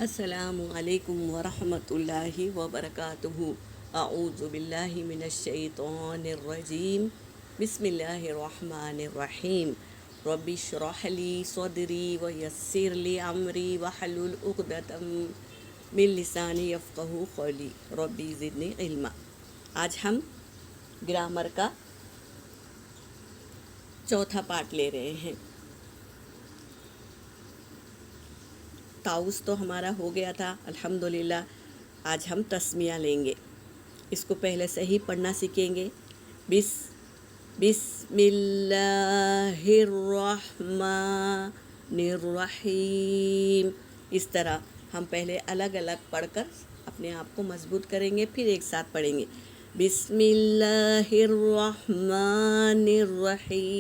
السلام علیکم ورحمۃ اللہ وبرکاتہ۔ اعوذ باللہ من الشیطان الرجیم، بسم اللہ الرحمن الرحیم۔ رب اشرح لی صدری ویسر لی امری واحلل عقدۃ من لسانی یفقہوا قولی، ربی زدنی علما۔ آج ہم گرامر کا چوتھا پارٹ لے رہے ہیں۔ تعوذ تو ہمارا ہو گیا تھا الحمدللہ۔ آج ہم تسمیہ لیں گے، اس کو پہلے صحیح پڑھنا سیکھیں گے۔ بسم اللہ الرحمن الرحیم، اس طرح ہم پہلے الگ الگ پڑھ کر اپنے آپ کو مضبوط کریں گے، پھر ایک ساتھ پڑھیں گے۔ بسم اللہ الرحمن الرحیم،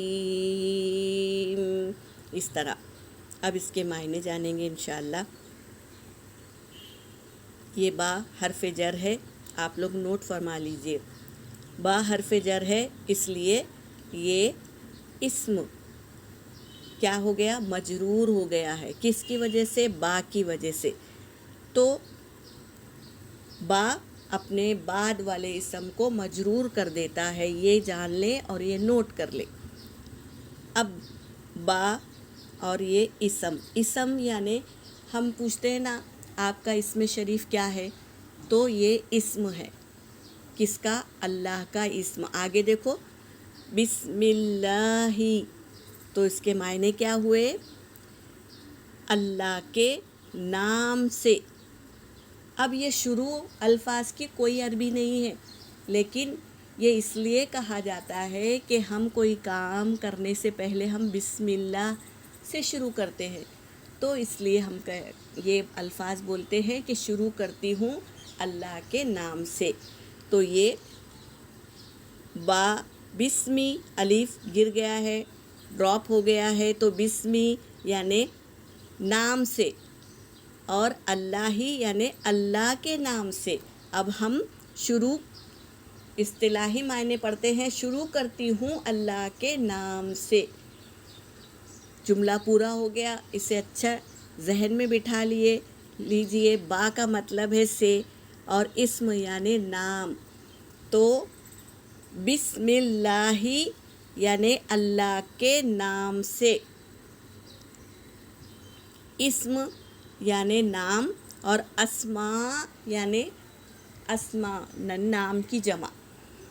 اس طرح۔ اب اس کے معنی جانیں گے انشاءاللہ۔ یہ با حرف جر ہے، آپ لوگ نوٹ فرما لیجئے۔ با حرف جر ہے، اس لیے یہ اسم کیا ہو گیا؟ مجرور ہو گیا ہے۔ کس کی وجہ سے؟ با کی وجہ سے۔ تو با اپنے بعد والے اسم کو مجرور کر دیتا ہے، یہ جان لیں اور یہ نوٹ کر لیں۔ اب با اور یہ اسم یعنی ہم پوچھتے ہیں نا آپ کا اسم شریف کیا ہے، تو یہ اسم ہے۔ کس کا؟ اللہ کا اسم۔ آگے دیکھو، بسم اللہ، تو اس کے معنی کیا ہوئے؟ اللہ کے نام سے۔ اب یہ شروع الفاظ کی کوئی عربی نہیں ہے، لیکن یہ اس لیے کہا جاتا ہے کہ ہم کوئی کام کرنے سے پہلے ہم بسم اللہ سے شروع کرتے ہیں، تو اس لیے ہم یہ الفاظ بولتے ہیں کہ شروع کرتی ہوں اللہ کے نام سے۔ تو یہ با بسمی، الف گر گیا ہے، ڈراپ ہو گیا ہے، تو بسمی یعنی نام سے، اور اللہ ہی یعنی اللہ کے نام سے۔ اب ہم شروع اصطلاحی معنی پڑھتے ہیں، شروع کرتی ہوں اللہ کے نام سے۔ جملہ پورا ہو گیا، اسے اچھا ذہن میں بٹھا لیجئے۔ با کا مطلب ہے سے، اور اسم یعنی نام، تو بسم اللہ یعنی اللہ کے نام سے، اسم یعنی نام، اور اسماء یعنی اسماء نام کی جمع۔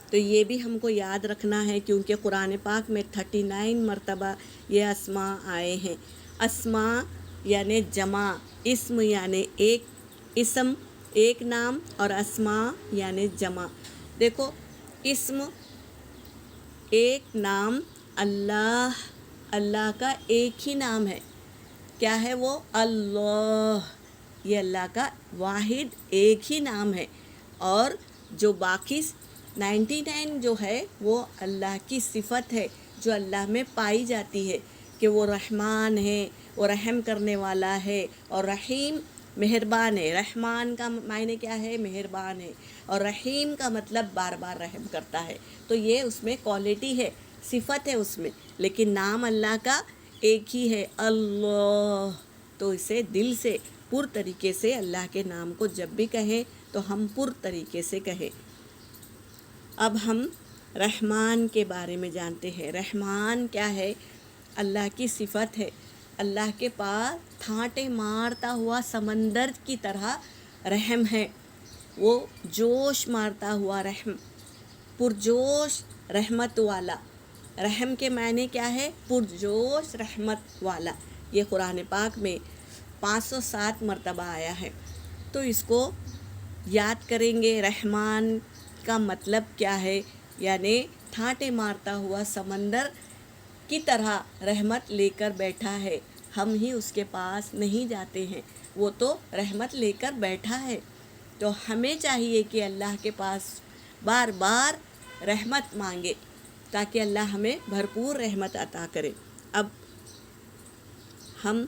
تو یہ بھی ہم کو یاد رکھنا ہے، کیونکہ قرآن پاک میں 39 مرتبہ یہ اسماء آئے ہیں۔ اسماء یعنی جمع، اسم یعنی ایک اسم، ایک نام، اور اسماء یعنی جمع۔ دیکھو، اسم ایک نام، اللہ کا ایک ہی نام ہے۔ کیا ہے وہ؟ اللہ، یہ اللہ کا واحد ایک ہی نام ہے، اور جو باقی 99 جو ہے وہ اللہ کی صفت ہے، جو اللہ میں پائی جاتی ہے، کہ وہ رحمان ہے، وہ رحم کرنے والا ہے، اور رحیم مہربان ہے۔ رحمان کا معنی کیا ہے؟ مہربان ہے، اور رحیم کا مطلب بار بار رحم کرتا ہے۔ تو یہ اس میں کوالٹی ہے، صفت ہے اس میں، لیکن نام اللہ کا ایک ہی ہے، اللہ۔ تو اسے دل سے پر طریقے سے اللہ کے نام کو جب بھی کہیں تو ہم پر طریقے سے کہیں۔ اب ہم رحمان کے بارے میں جانتے ہیں۔ رحمان کیا ہے؟ اللہ کی صفت ہے۔ اللہ کے پاس تھانٹے مارتا ہوا سمندر کی طرح رحم ہے، وہ جوش مارتا ہوا رحم، پرجوش رحمت والا۔ رحم کے معنی کیا ہے؟ پرجوش رحمت والا۔ یہ قرآن پاک میں 507 مرتبہ آیا ہے، تو اس کو یاد کریں گے۔ رحمان کا مطلب کیا ہے؟ یعنی تھانٹے مارتا ہوا سمندر کی طرح رحمت لے کر بیٹھا ہے، ہم ہی اس کے پاس نہیں جاتے ہیں، وہ تو رحمت لے کر بیٹھا ہے۔ تو ہمیں چاہیے کہ اللہ کے پاس بار بار رحمت مانگے، تاکہ اللہ ہمیں بھرپور رحمت عطا کرے۔ اب ہم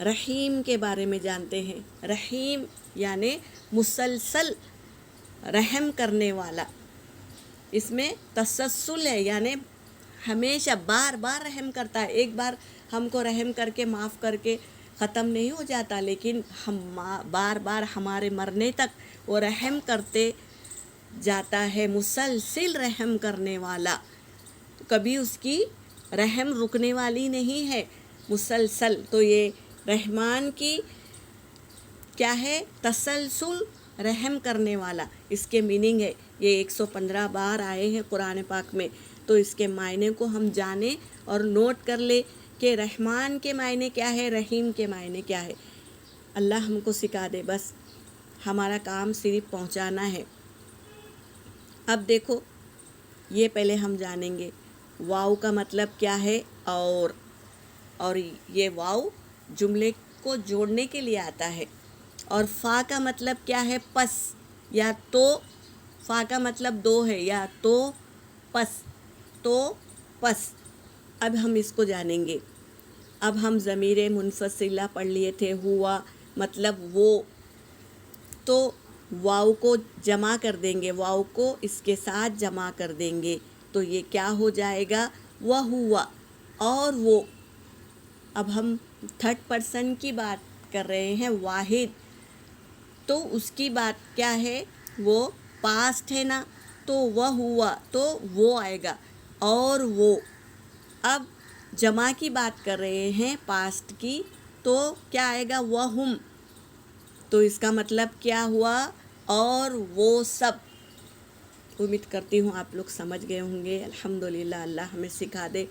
رحیم کے بارے میں جانتے ہیں۔ رحیم یعنی مسلسل رحم کرنے والا، اس میں تسلسل ہے، یعنی ہمیشہ بار بار رحم کرتا ہے۔ ایک بار ہم کو رحم کر کے معاف کر کے ختم نہیں ہو جاتا، لیکن ہم بار بار ہمارے مرنے تک وہ رحم کرتے جاتا ہے، مسلسل رحم کرنے والا، کبھی اس کی رحم رکنے والی نہیں ہے، مسلسل۔ تو یہ رحمان کی کیا ہے؟ تسلسل، رحم کرنے والا، اس کے میننگ ہے۔ یہ 115 بار آئے ہیں قرآن پاک میں، تو اس کے معنی کو ہم جانیں اور نوٹ کر لیں کہ رحمان کے معنی کیا ہے، رحیم کے معنی کیا ہے۔ اللہ ہم کو سکھا دے، بس ہمارا کام صرف پہنچانا ہے۔ اب دیکھو، یہ پہلے ہم جانیں گے واو کا مطلب کیا ہے، اور یہ واو جملے کو جوڑنے کے لیے آتا ہے۔ اور فا کا مطلب کیا ہے؟ پس یا تو۔ فا کا مطلب دو ہے، یا تو پس۔ اب ہم اس کو جانیں گے۔ اب ہم ضمیر منفصلہ پڑھ لیے تھے، ہوا مطلب وہ، تو واو کو جمع کر دیں گے، واو کو اس کے ساتھ جمع کر دیں گے، تو یہ کیا ہو جائے گا؟ وہ ہوا، اور وہ۔ اب ہم تھرڈ پرسن کی بات کر رہے ہیں، واحد، تو اس کی بات کیا ہے؟ وہ پاسٹ ہے نا، تو وہ ہوا، تو وہ آئے گا، اور وہ۔ اب جمع کی بات کر رہے ہیں، پاسٹ کی، تو کیا آئے گا؟ وہ ہم، تو اس کا مطلب کیا ہوا؟ اور وہ سب۔ امید کرتی ہوں آپ لوگ سمجھ گئے ہوں گے، الحمدللہ، اللہ ہمیں سکھا دے۔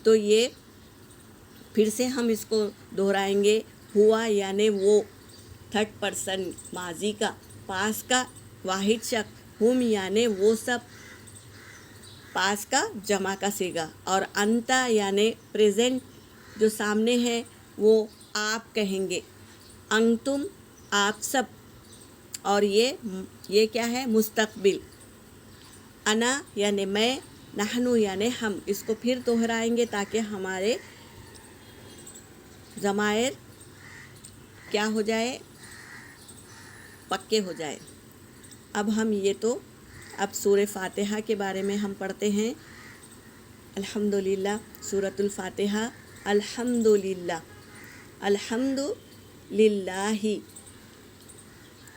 تو یہ پھر سے ہم اس کو دہرائیں گے، ہوا یعنی وہ، تھرڈ پرسن ماضی کا، پاس کا واحد شخص، ہم یعنی وہ سب، پاس کا جمع کا صیغہ، اور انتا یعنی پریزنٹ جو سامنے ہے وہ آپ کہیں گے، انتم آپ سب، اور یہ کیا ہے؟ مستقبل، انا یعنی میں، نحنو یعنی ہم۔ اس کو پھر دہرائیں گے تاکہ ہمارے ضمائر کیا ہو جائے؟ پکے ہو جائے۔ اب ہم اب سورہ فاتحہ کے بارے میں ہم پڑھتے ہیں۔ الحمدللہ، سورۃ الفاتحہ، الحمدللہ، الحمدللہ،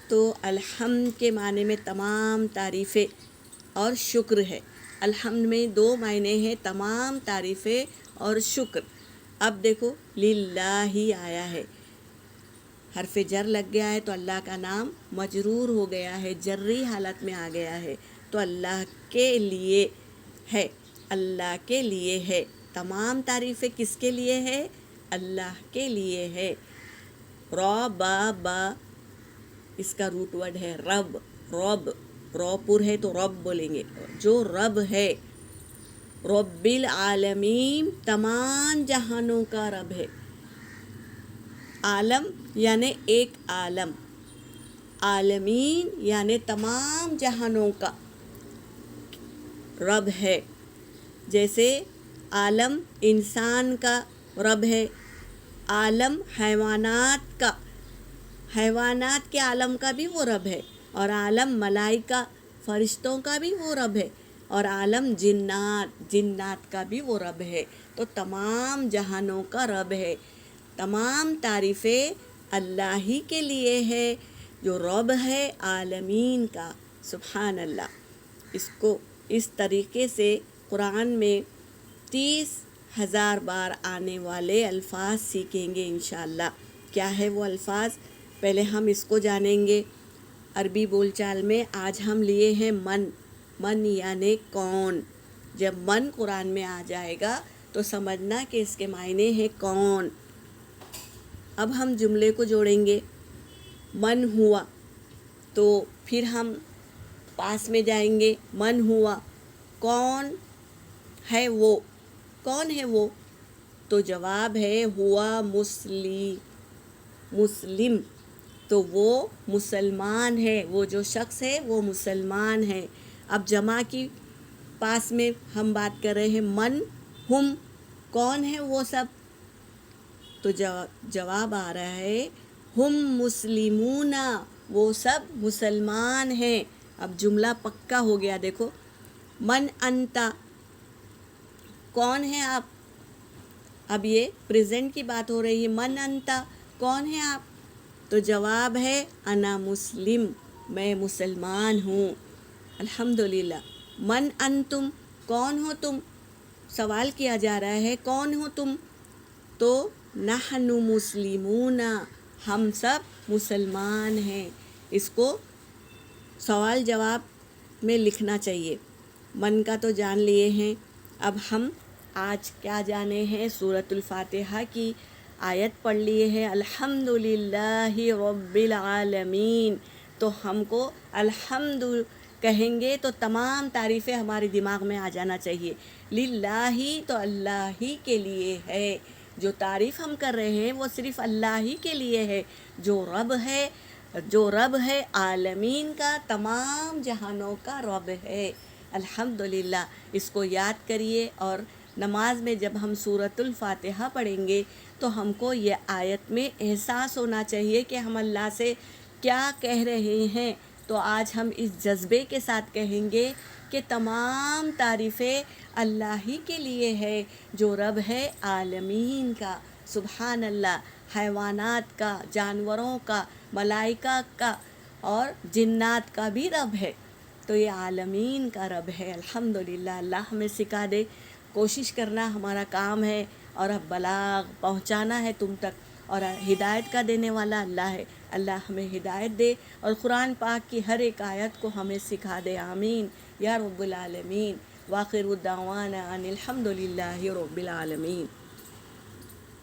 تو الحمد کے معنی میں تمام تعریفیں اور شکر ہے۔ الحمد میں دو معنی ہیں، تمام تعریفیں اور شکر۔ اب دیکھو، للہ آیا ہے، حرف جر لگ گیا ہے، تو اللہ کا نام مجرور ہو گیا ہے، جری حالت میں آ گیا ہے، تو اللہ کے لیے ہے، اللہ کے لیے ہے۔ تمام تعریفیں کس کے لیے ہے؟ اللہ کے لیے ہے۔ با اس کا روٹ ورڈ ہے رب، رو پر ہے تو رب بولیں گے، جو رب ہے، رب العالمین، تمام جہانوں کا رب ہے۔ عالم یعنی ایک عالم، عالمین یعنی تمام جہانوں کا رب ہے۔ جیسے عالم انسان کا رب ہے، عالم حیوانات کا، حیوانات کے عالم کا بھی وہ رب ہے، اور عالم ملائکہ فرشتوں کا بھی وہ رب ہے، اور عالم جنات کا بھی وہ رب ہے۔ تو تمام جہانوں کا رب ہے۔ تمام تعریفیں اللہ ہی کے لیے ہے، جو رب ہے عالمین کا، سبحان اللہ۔ اس کو اس طریقے سے قرآن میں 30,000 بار آنے والے الفاظ سیکھیں گے انشاءاللہ۔ کیا ہے وہ الفاظ؟ پہلے ہم اس کو جانیں گے۔ عربی بول چال میں آج ہم لیے ہیں من یعنی کون۔ جب من قرآن میں آ جائے گا تو سمجھنا کہ اس کے معنی ہے کون۔ اب ہم جملے کو جوڑیں گے، من ہوا، تو پھر ہم پاس میں جائیں گے، من ہوا، کون ہے وہ، کون ہے وہ؟ تو جواب ہے ہوا مسلم، تو وہ مسلمان ہے، وہ جو شخص ہے وہ مسلمان ہے۔ اب جمع کی پاس میں ہم بات کر رہے ہیں، من ہم، کون ہے وہ سب؟ تو جواب آ رہا ہے ہم مسلمون، وہ سب مسلمان ہیں۔ اب جملہ پکا ہو گیا۔ دیکھو، من انتا، کون ہے آپ؟ اب یہ پریزنٹ کی بات ہو رہی ہے، من انتا، کون ہیں آپ؟ تو جواب ہے انا مسلم، میں مسلمان ہوں، الحمدللہ۔ من انتم، کون ہو تم؟ سوال کیا جا رہا ہے کون ہو تم؟ تو نحن مسلمون، ہم سب مسلمان ہیں۔ اس کو سوال جواب میں لکھنا چاہیے۔ من کا تو جان لیے ہیں، اب ہم آج کیا جانے ہیں؟ سورۃ الفاتحہ کی آیت پڑھ لیے ہیں، الحمدللہ رب العالمین۔ تو ہم کو الحمد کہیں گے تو تمام تعریفیں ہمارے دماغ میں آ جانا چاہیے۔ للہ تو اللہ ہی کے لیے ہے، جو تعریف ہم کر رہے ہیں وہ صرف اللہ ہی کے لیے ہے، جو رب ہے عالمین کا، تمام جہانوں کا رب ہے، الحمدللہ۔ اس کو یاد کریے، اور نماز میں جب ہم سورۃ الفاتحہ پڑھیں گے تو ہم کو یہ آیت میں احساس ہونا چاہیے کہ ہم اللہ سے کیا کہہ رہے ہیں۔ تو آج ہم اس جذبے کے ساتھ کہیں گے کہ تمام تعریفیں اللہ ہی کے لیے ہے، جو رب ہے عالمین کا، سبحان اللہ، حیوانات کا، جانوروں کا، ملائکہ کا اور جنات کا بھی رب ہے۔ تو یہ عالمین کا رب ہے، الحمدللہ۔ اللہ ہمیں سکھا دے، کوشش کرنا ہمارا کام ہے، اور اب بلاغ پہنچانا ہے تم تک، اور ہدایت کا دینے والا اللہ ہے۔ اللہ ہمیں ہدایت دے اور قرآن پاک کی ہر ایک آیت کو ہمیں سکھا دے، آمین یا رب العالمین۔ وآخر دعوانا ان الحمدللہ رب العالمین۔